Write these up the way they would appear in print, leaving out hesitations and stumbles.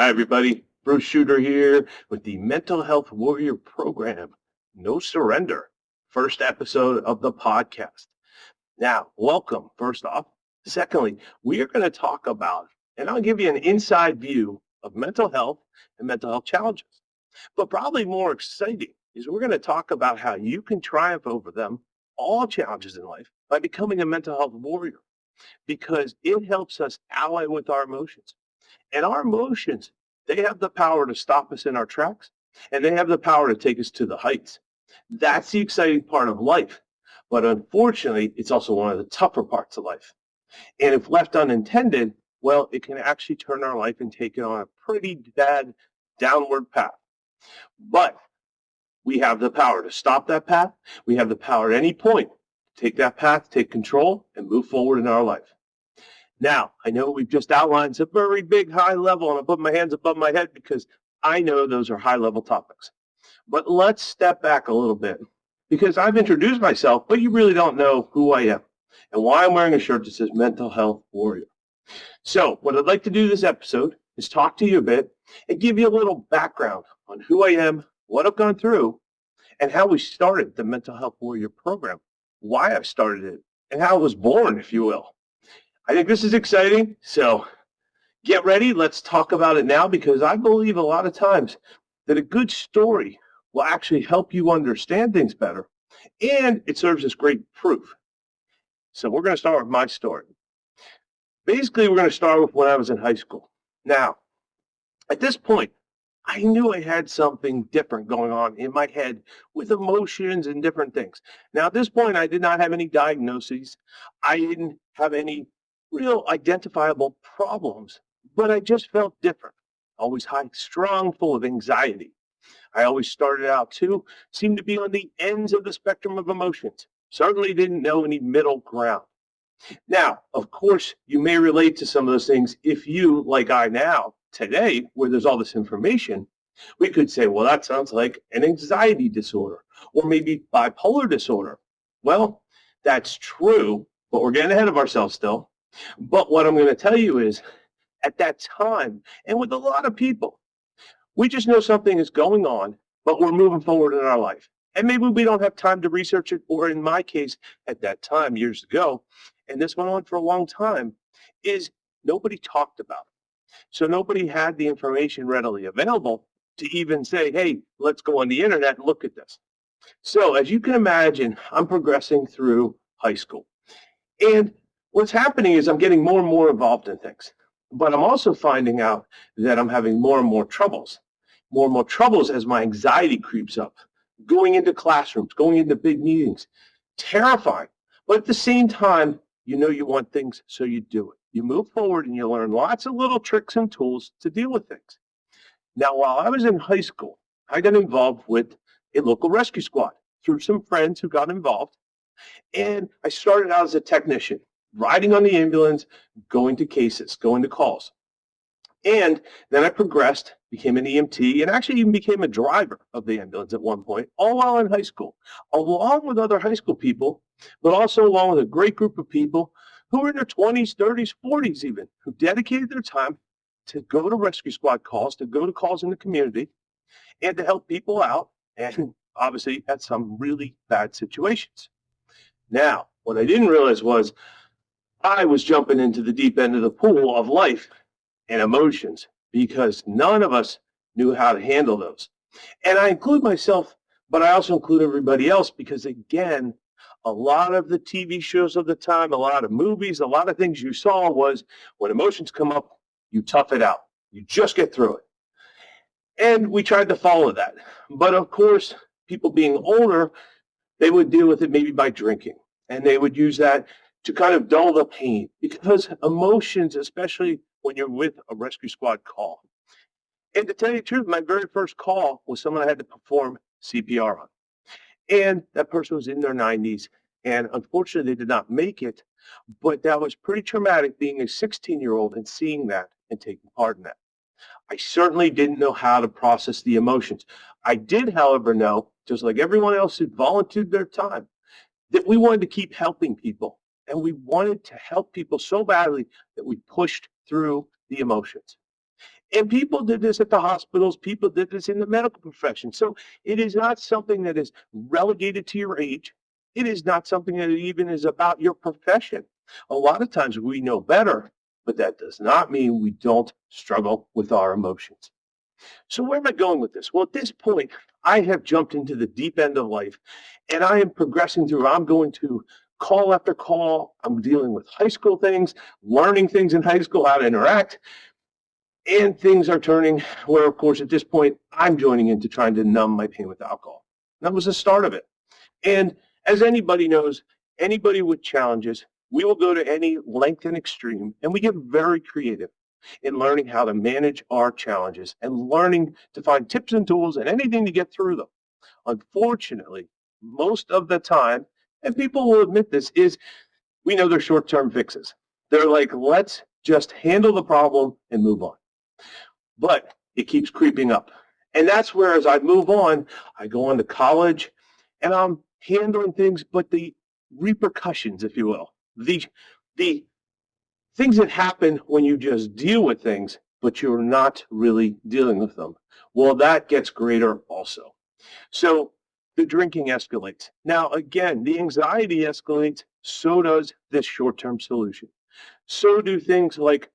Hi, everybody. Bruce Schutter here with the Mental Health Warrior Program, No Surrender, first episode of the podcast. Now, welcome, first off. Secondly, we are going to talk about, and I'll give you an inside view of mental health and mental health challenges. But probably more exciting is we're going to talk about how you can triumph over them, all challenges in life, by becoming a mental health warrior, because it helps us ally with our emotions. And our emotions, they have the power to stop us in our tracks, and they have the power to take us to the heights. That's the exciting part of life. But unfortunately, it's also one of the tougher parts of life. And if left unintended, well, it can actually turn our life and take it on a pretty bad downward path. But we have the power to stop that path. We have the power at any point to take that path, take control, and move forward in our life. Now, I know we've just outlined some very big high level, and I put my hands above my head because I know those are high level topics. But let's step back a little bit, because I've introduced myself, but you really don't know who I am and why I'm wearing a shirt that says Mental Health Warrior. So what I'd like to do this episode is talk to you a bit and give you a little background on who I am, what I've gone through, and how we started the Mental Health Warrior program, why I started it, and how it was born, if you will. I think this is exciting, so get ready. Let's talk about it now, because I believe a lot of times that a good story will actually help you understand things better, and it serves as great proof. So we're going to start with my story. Basically, we're going to start with when I was in high school. Now, at this point, I knew I had something different going on in my head with emotions and different things. Now, at this point, I did not have any diagnoses. I didn't have any real identifiable problems, but I just felt different. Always high strung, full of anxiety. I always started out too, seemed to be on the ends of the spectrum of emotions. Certainly didn't know any middle ground. Now, of course, you may relate to some of those things if you, like I now, today, where there's all this information, we could say, well, that sounds like an anxiety disorder or maybe bipolar disorder. Well, that's true, but we're getting ahead of ourselves still. But what I'm going to tell you is, at that time, and with a lot of people, we just know something is going on, but we're moving forward in our life. And maybe we don't have time to research it, or in my case, at that time, years ago, and this went on for a long time, is nobody talked about it. So nobody had the information readily available to even say, hey, let's go on the internet and look at this. So as you can imagine, I'm progressing through high school. And what's happening is I'm getting more and more involved in things. But I'm also finding out that I'm having more and more troubles as my anxiety creeps up, going into classrooms, going into big meetings, terrifying. But at the same time, you know you want things, so you do it. You move forward and you learn lots of little tricks and tools to deal with things. Now, while I was in high school, I got involved with a local rescue squad through some friends who got involved. And I started out as a technician, riding on the ambulance, going to cases, going to calls. And then I progressed, became an EMT, and actually even became a driver of the ambulance at one point, all while in high school, along with other high school people, but also along with a great group of people who were in their 20s, 30s, 40s even, who dedicated their time to go to rescue squad calls, to go to calls in the community, and to help people out, and obviously at some really bad situations. Now, what I didn't realize was I was jumping into the deep end of the pool of life and emotions, because none of us knew how to handle those. And I include myself, but I also include everybody else, because again, a lot of the TV shows of the time, a lot of movies, a lot of things you saw was when emotions come up, you tough it out. You just get through it. And we tried to follow that. But of course, people being older, they would deal with it maybe by drinking. And they would use that to kind of dull the pain, because emotions, especially when you're with a rescue squad call. And to tell you the truth, my very first call was someone I had to perform CPR on. And that person was in their 90s. And unfortunately, they did not make it. But that was pretty traumatic, being a 16-year-old and seeing that and taking part in that. I certainly didn't know how to process the emotions. I did, however, know, just like everyone else who volunteered their time, that we wanted to keep helping people. And we wanted to help people so badly that we pushed through the emotions. And people did this at the hospitals. People did this in the medical profession. So it is not something that is relegated to your age. It is not something that even is about your profession. A lot of times we know better, but that does not mean we don't struggle with our emotions. So where am I going with this? Well, at this point, I have jumped into the deep end of life and I am progressing through. I'm going to call after call. I'm dealing with high school things, learning things in high school, how to interact. And things are turning where, of course, at this point, I'm joining into trying to numb my pain with alcohol. That was the start of it. And as anybody knows, anybody with challenges, we will go to any length and extreme, and we get very creative in learning how to manage our challenges and learning to find tips and tools and anything to get through them. Unfortunately, most of the time, and people will admit this, is we know they're short-term fixes. They're like, let's just handle the problem and move on. But it keeps creeping up. And that's where, as I move on, I go on to college and I'm handling things, but the repercussions, if you will, the things that happen when you just deal with things, but you're not really dealing with them. Well, that gets greater also. So the drinking escalates. Now, again, the anxiety escalates. So does this short-term solution. So do things like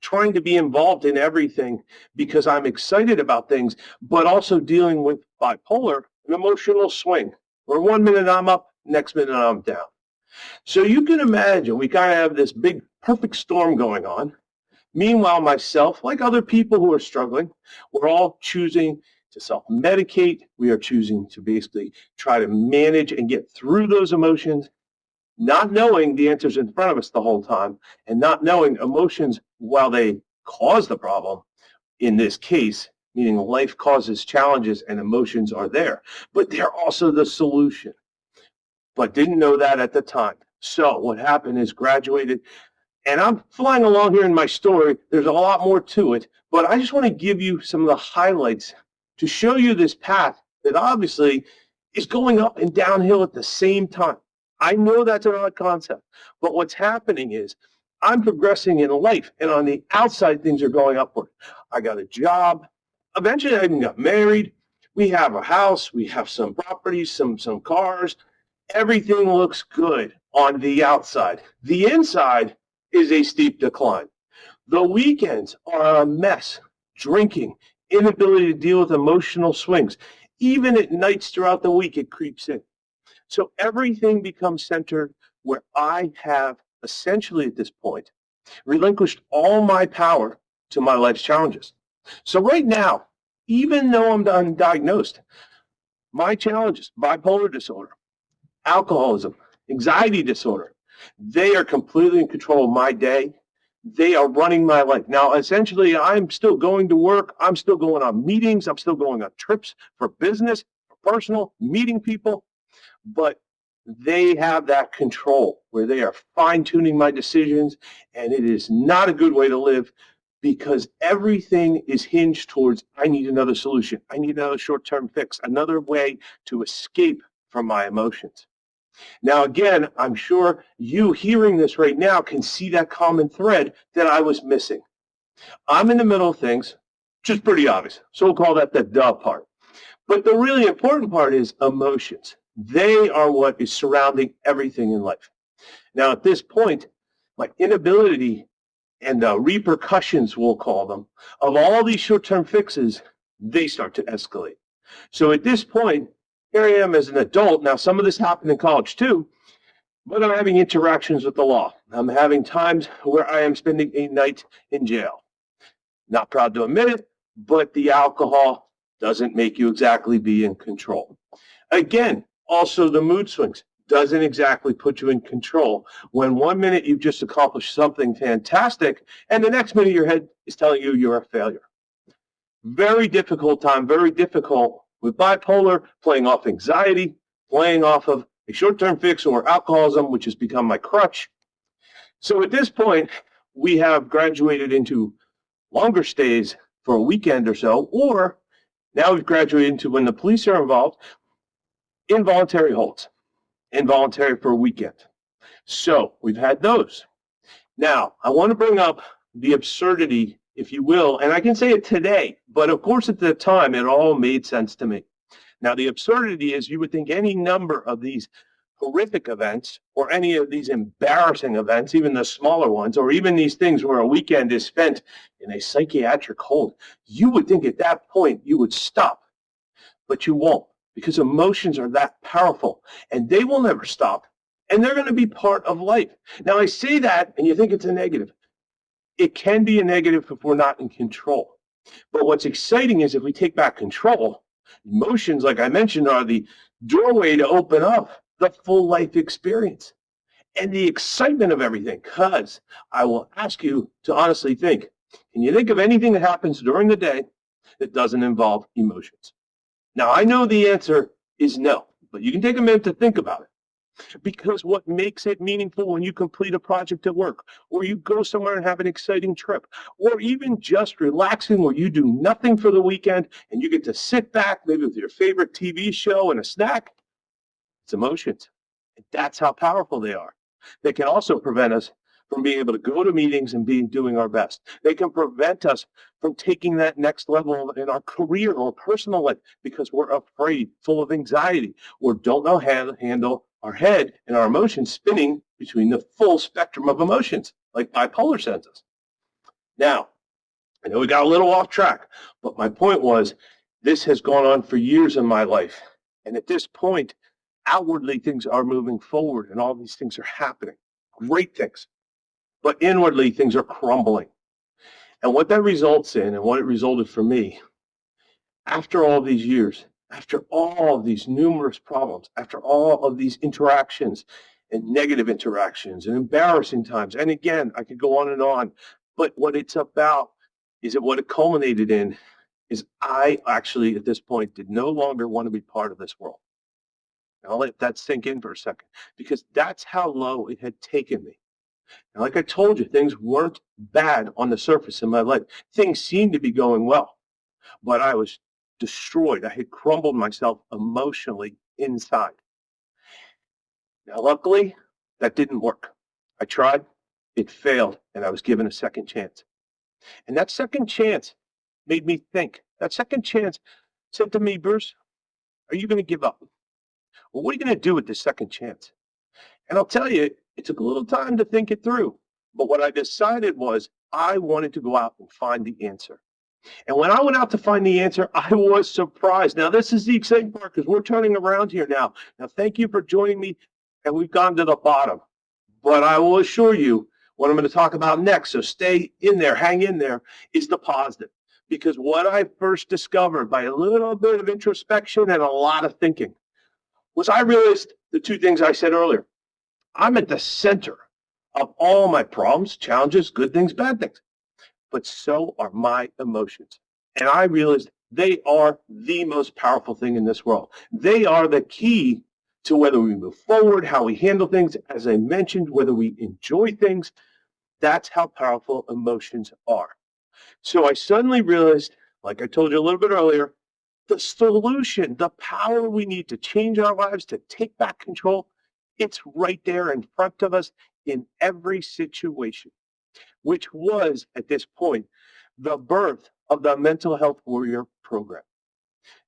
trying to be involved in everything because I'm excited about things, but also dealing with bipolar, an emotional swing, where 1 minute I'm up, next minute I'm down. So you can imagine we kind of have this big perfect storm going on. Meanwhile, myself, like other people who are struggling, we're all choosing to self-medicate. We are choosing to basically try to manage and get through those emotions, not knowing the answers in front of us the whole time, and not knowing emotions, while they cause the problem, in this case, meaning life causes challenges and emotions are there, but they're also the solution. But didn't know that at the time. So what happened is graduated, and I'm flying along here in my story. There's a lot more to it, but I just want to give you some of the highlights to show you this path that obviously is going up and downhill at the same time. I know that's an odd concept, but what's happening is I'm progressing in life, and on the outside, things are going upward. I got a job. Eventually, I even got married. We have a house. We have some properties, some cars. Everything looks good on the outside. The inside is a steep decline. The weekends are a mess. Drinking, inability to deal with emotional swings. Even at nights throughout the week, it creeps in. So everything becomes centered where I have essentially at this point relinquished all my power to my life's challenges. So right now, even though I'm undiagnosed, my challenges, bipolar disorder, alcoholism, anxiety disorder, they are completely in control of my day. They are running my life. Now, essentially, I'm still going to work. I'm still going on meetings. I'm still going on trips for business, for personal, meeting people. But they have that control where they are fine-tuning my decisions, and it is not a good way to live because everything is hinged towards, I need another solution. I need another short-term fix, another way to escape from my emotions. Now, again, I'm sure you hearing this right now can see that common thread that I was missing. I'm in the middle of things, which is pretty obvious. So we'll call that the duh part. But the really important part is emotions. They are what is surrounding everything in life. Now, at this point, my inability and repercussions, we'll call them, of all these short-term fixes, they start to escalate. So at this point, here I am as an adult. Now, some of this happened in college too, but I'm having interactions with the law. I'm having times where I am spending a night in jail. Not proud to admit it, but the alcohol doesn't make you exactly be in control. Again, also the mood swings doesn't exactly put you in control when 1 minute you've just accomplished something fantastic and the next minute your head is telling you you're a failure. Very difficult time, very difficult with bipolar, playing off anxiety, playing off of a short-term fix or alcoholism, which has become my crutch. So at this point, we have graduated into longer stays for a weekend or so, or now we've graduated into when the police are involved, involuntary holds, involuntary for a weekend. So we've had those. Now, I want to bring up the absurdity if you will. And I can say it today, but of course at the time it all made sense to me. Now, the absurdity is you would think any number of these horrific events or any of these embarrassing events, even the smaller ones, or even these things where a weekend is spent in a psychiatric hold, you would think at that point you would stop, but you won't, because emotions are that powerful and they will never stop, and they're going to be part of life. Now, I say that and you think it's a negative. It can be a negative if we're not in control. But what's exciting is if we take back control, emotions, like I mentioned, are the doorway to open up the full life experience and the excitement of everything. Because I will ask you to honestly think, can you think of anything that happens during the day that doesn't involve emotions? Now, I know the answer is no, but you can take a minute to think about it. Because what makes it meaningful when you complete a project at work, or you go somewhere and have an exciting trip, or even just relaxing where you do nothing for the weekend and you get to sit back maybe with your favorite TV show and a snack, it's emotions. And that's how powerful they are. They can also prevent us from being able to go to meetings and doing our best. They can prevent us from taking that next level in our career or personal life because we're afraid, full of anxiety, or don't know how to handle our head and our emotions spinning between the full spectrum of emotions, like bipolar sends us. Now, I know we got a little off track, but my point was this has gone on for years in my life. And at this point, outwardly things are moving forward and all these things are happening. Great things. But inwardly things are crumbling. And what that results in, and what it resulted for me, after all these years, after all of these numerous problems, after all of these interactions and negative interactions and embarrassing times, and again, I could go on, but what it's about is that what it culminated in is I actually, at this point, did no longer want to be part of this world. And I'll let that sink in for a second, because that's how low it had taken me. And like I told you, things weren't bad on the surface in my life. Things seemed to be going well, but I was destroyed. I had crumbled myself emotionally inside. Now, luckily, that didn't work. I tried, it failed, and I was given a second chance. And that second chance made me think. That second chance said to me, Bruce, are you going to give up? Well, what are you going to do with this second chance? And I'll tell you, it took a little time to think it through. But what I decided was I wanted to go out and find the answer. And when I went out to find the answer, I was surprised. Now, this is the exciting part because we're turning around here now. Now, thank you for joining me. And we've gone to the bottom. But I will assure you, what I'm going to talk about next, so stay in there, hang in there, is the positive. Because what I first discovered by a little bit of introspection and a lot of thinking was I realized the two things I said earlier. I'm at the center of all my problems, challenges, good things, bad things. But so are my emotions. And I realized they are the most powerful thing in this world. They are the key to whether we move forward, how we handle things, as I mentioned, whether we enjoy things. That's how powerful emotions are. So I suddenly realized, like I told you a little bit earlier, the solution, the power we need to change our lives, to take back control, it's right there in front of us in every situation, which was, at this point, the birth of the Mental Health Warrior program.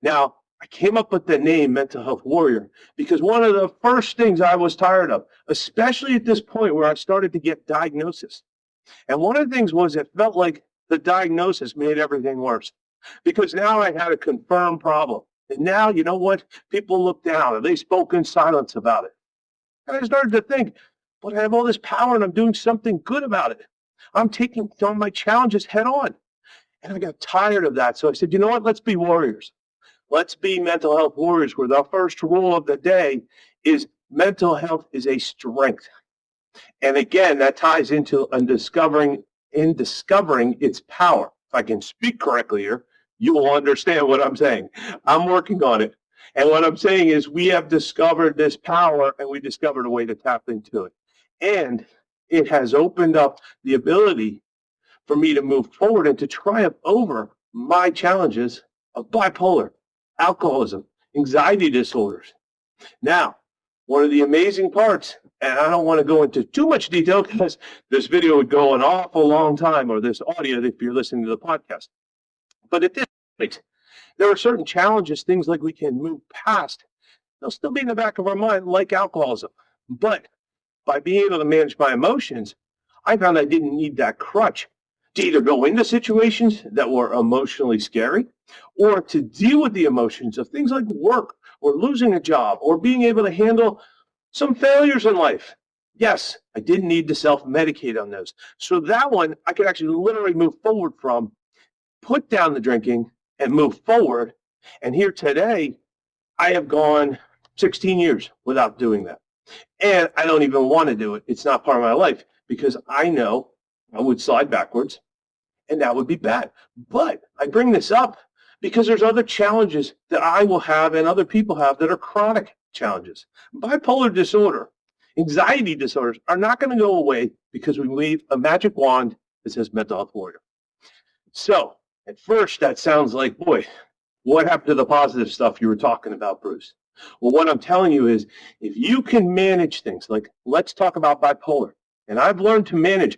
Now, I came up with the name Mental Health Warrior because one of the first things I was tired of, especially at this point where I started to get diagnosis. And one of the things was it felt like the diagnosis made everything worse because now I had a confirmed problem. And now, you know what? People look down and they spoke in silence about it. And I started to think, but I have all this power and I'm doing something good about it. I'm taking on my challenges head on. And I got tired of that. So I said, you know what? Let's be warriors. Let's be mental health warriors, where the first rule of the day is mental health is a strength. And again, that ties into discovering its power. If I can speak correctly here, you will understand what I'm saying. I'm working on it. And what I'm saying is we have discovered this power and we discovered a way to tap into it. And it has opened up the ability for me to move forward and to triumph over my challenges of bipolar, alcoholism, anxiety disorders. Now, one of the amazing parts, And I don't want to go into too much detail because this video would go an awful long time, or this audio if you're listening to the podcast. But at this point, there are certain challenges, things like we can move past. They'll still be in the back of our mind, like alcoholism. But by being able to manage my emotions, I found I didn't need that crutch to either go into situations that were emotionally scary or to deal with the emotions of things like work or losing a job or being able to handle some failures in life. Yes, I didn't need to self-medicate on those. So that one, I could actually literally move forward from, put down the drinking and move forward. And here today, I have gone 16 years without doing that. And I don't even want to do it. It's not part of my life because I know I would slide backwards and that would be bad. But I bring this up because there's other challenges that I will have and other people have that are chronic challenges. Bipolar disorder, anxiety disorders are not going to go away because we wave a magic wand that says mental health warrior. So at first that sounds like, boy, what happened to the positive stuff you were talking about, Bruce? Well, what I'm telling you is if you can manage things, like let's talk about bipolar. And I've learned to manage.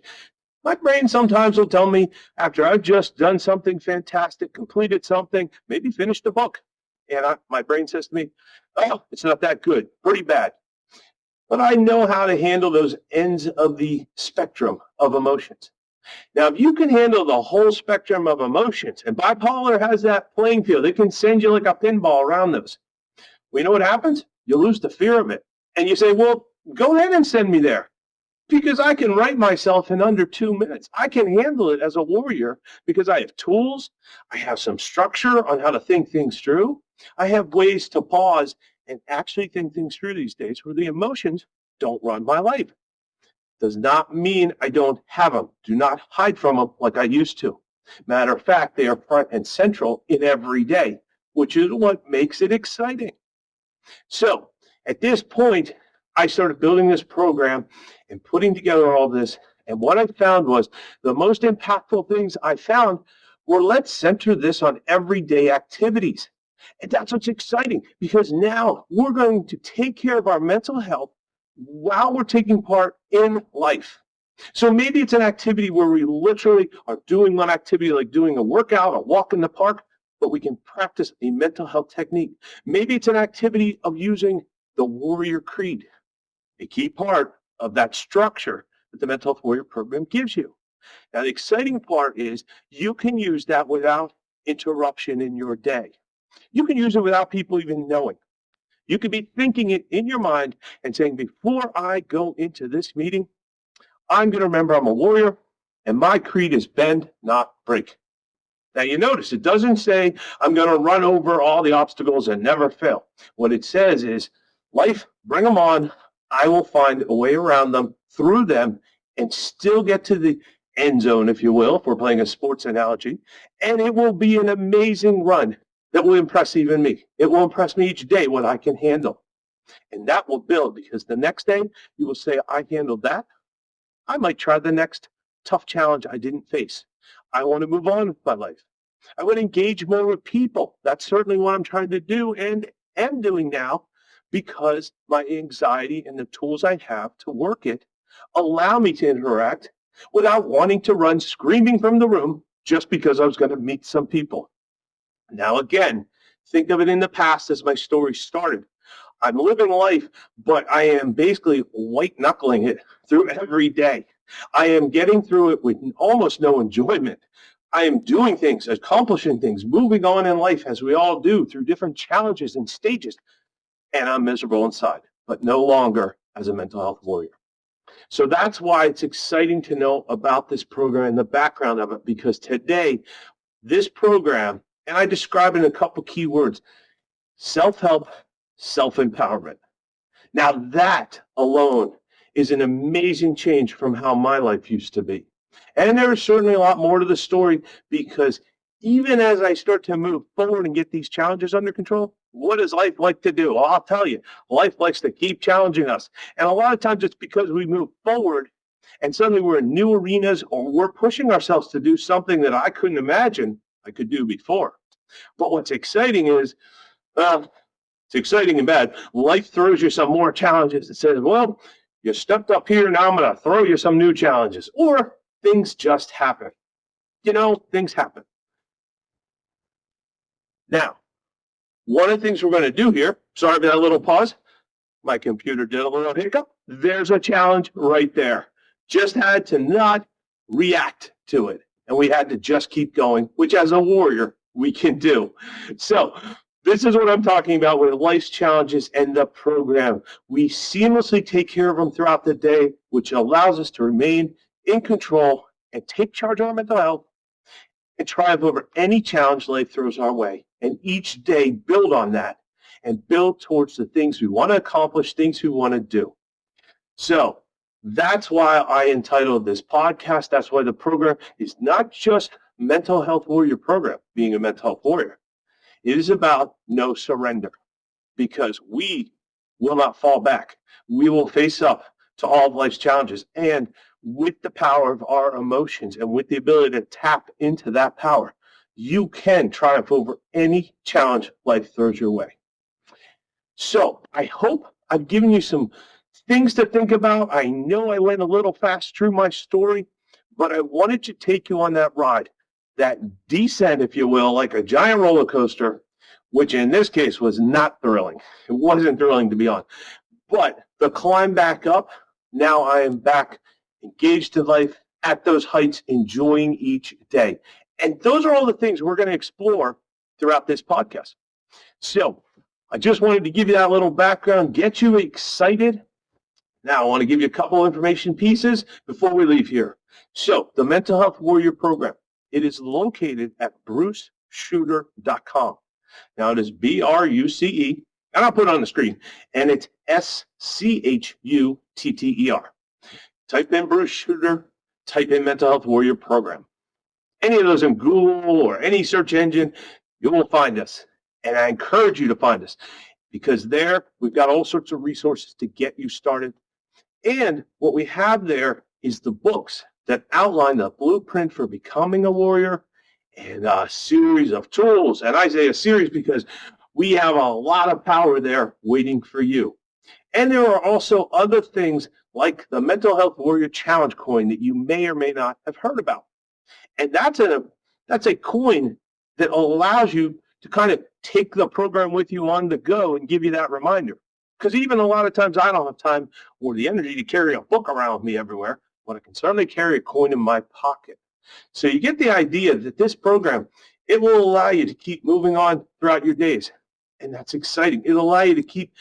My brain sometimes will tell me after I've just done something fantastic, completed something, maybe finished a book. And my brain says to me, oh, it's not that good, pretty bad. But I know how to handle those ends of the spectrum of emotions. Now, if you can handle the whole spectrum of emotions, and bipolar has that playing field, it can send you like a pinball around those. Well, you know what happens? You lose the fear of it. And you say, well, go ahead and send me there. Because I can write myself in under 2 minutes. I can handle it as a warrior because I have tools. I have some structure on how to think things through. I have ways to pause and actually think things through these days where the emotions don't run my life. Does not mean I don't have them. Do not hide from them like I used to. Matter of fact, they are front and central in every day, which is what makes it exciting. So at this point, I started building this program and putting together all this. And what I found was the most impactful things I found were let's center this on everyday activities. And that's what's exciting because now we're going to take care of our mental health while we're taking part in life. So maybe it's an activity where we literally are doing one activity like doing a workout, a walk in the park, but we can practice a mental health technique. Maybe it's an activity of using the Warrior Creed, a key part of that structure that the Mental Health Warrior program gives you. Now, the exciting part is you can use that without interruption in your day. You can use it without people even knowing. You could be thinking it in your mind and saying, before I go into this meeting, I'm going to remember I'm a warrior and my creed is bend, not break. Now, you notice it doesn't say I'm going to run over all the obstacles and never fail. What it says is, life, bring them on. I will find a way around them, through them, and still get to the end zone, if you will, if we're playing a sports analogy. And it will be an amazing run that will impress even me. It will impress me each day what I can handle. And that will build because the next day you will say, I handled that. I might try the next tough challenge I didn't face. I want to move on with my life. I would engage more with people. That's certainly what I'm trying to do and am doing now because my anxiety and the tools I have to work it allow me to interact without wanting to run screaming from the room just because I was going to meet some people. Now, again, think of it in the past as my story started. I'm living life, but I am basically white knuckling it through every day. I am getting through it with almost no enjoyment. I am doing things, accomplishing things, moving on in life as we all do through different challenges and stages. And I'm miserable inside, but no longer as a mental health warrior. So that's why it's exciting to know about this program and the background of it, because today, this program, and I describe it in a couple key words, self-help, self-empowerment. Now that alone is an amazing change from how my life used to be. And there is certainly a lot more to the story because even as I start to move forward and get these challenges under control, what does life like to do? Well, I'll tell you, life likes to keep challenging us. And a lot of times it's because we move forward and suddenly we're in new arenas or we're pushing ourselves to do something that I couldn't imagine I could do before. But what's exciting is, it's exciting and bad. Life throws you some more challenges and says, well, You stepped up here, now I'm going to throw you some new challenges. Or things just happen. Things happen. Now, one of the things we're going to do here, sorry for that little pause. My computer did a little hiccup. There's a challenge right there. Just had to not react to it. And we had to just keep going, which as a warrior, we can do. So this is what I'm talking about with life's challenges and the program. We seamlessly take care of them throughout the day, which allows us to remain in control and take charge of our mental health and triumph over any challenge life throws our way. And each day build on that and build towards the things we want to accomplish, things we want to do. So that's why I entitled this podcast. That's why the program is not just Mental Health Warrior Program, being a mental health warrior. It is about no surrender, because we will not fall back. We will face up to all of life's challenges. And with the power of our emotions and with the ability to tap into that power, you can triumph over any challenge life throws your way. So I hope I've given you some things to think about. I know I went a little fast through my story, but I wanted to take you on that ride, that descent, if you will, like a giant roller coaster, which in this case was not thrilling. It wasn't thrilling to be on. But the climb back up, now I am back engaged in life at those heights, enjoying each day. And those are all the things we're going to explore throughout this podcast. So I just wanted to give you that little background, get you excited. Now I want to give you a couple of information pieces before we leave here. So the Mental Health Warrior Program, it is located at bruceschutter.com. Now it is BRUCE, and I'll put it on the screen, and it's SCHUTTER. Type in Bruce Schutter, type in Mental Health Warrior Program. Any of those in Google or any search engine, you will find us. And I encourage you to find us, because there we've got all sorts of resources to get you started. And what we have there is the books that outline the blueprint for becoming a warrior, and a series of tools. And I say a series because we have a lot of power there waiting for you. And there are also other things like the Mental Health Warrior Challenge coin that you may or may not have heard about. And that's a coin that allows you to kind of take the program with you on the go and give you that reminder. Because even a lot of times I don't have time or the energy to carry a book around with me everywhere, but I can certainly carry a coin in my pocket. So you get the idea that this program, it will allow you to keep moving on throughout your days. And that's exciting. It'll allow you to keep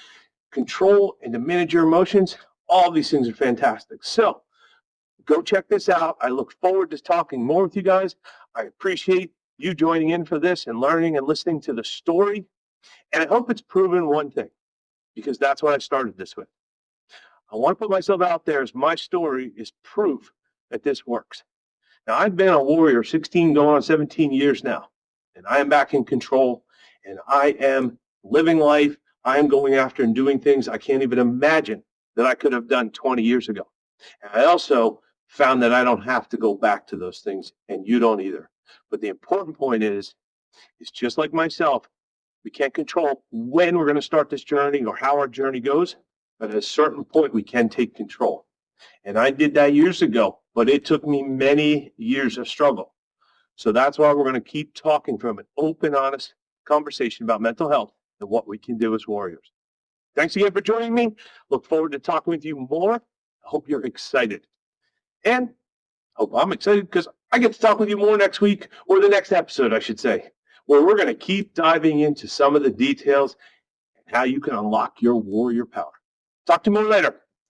control and to manage your emotions. All these things are fantastic. So go check this out. I look forward to talking more with you guys. I appreciate you joining in for this and learning and listening to the story. And I hope it's proven one thing, because that's what I started this with. I want to put myself out there as my story is proof that this works. Now, I've been a warrior 16 going on 17 years now, and I am back in control, and I am living life. I am going after and doing things I can't even imagine that I could have done 20 years ago. And I also found that I don't have to go back to those things, and you don't either. But the important point is just like myself, we can't control when we're going to start this journey or how our journey goes, but at a certain point, we can take control. And I did that years ago, but it took me many years of struggle. So that's why we're going to keep talking from an open, honest conversation about mental health and what we can do as warriors. Thanks again for joining me. Look forward to talking with you more. I hope you're excited. And I hope I'm excited because I get to talk with you more next week, or the next episode, I should say, where we're going to keep diving into some of the details and how you can unlock your warrior power. Talk to you more later.